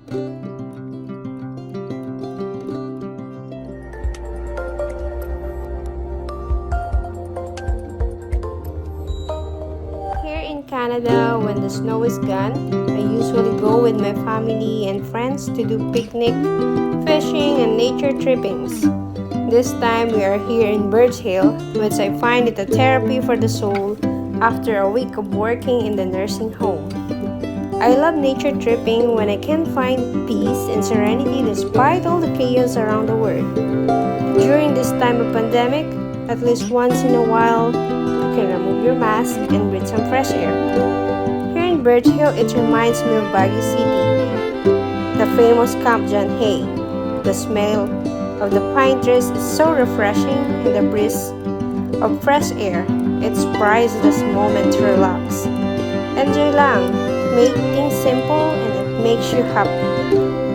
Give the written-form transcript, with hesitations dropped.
Here in Canada, when the snow is gone, I usually go with my family and friends to do picnic, fishing, and nature trippings. This time we are here in Birch Hill, which I find it a therapy for the soul after a week of working in the nursing home. I love nature tripping when I can find peace and serenity despite all the chaos around the world. During this time of pandemic, at least once in a while, you can remove your mask and breathe some fresh air. Here in Birch Hill, it reminds me of Baguio City, the famous Camp John Hay. The smell of the pine trees is so refreshing and the breeze of fresh air. It's priceless moment to relax. Enjoy lang. Make things simple and it makes you happy.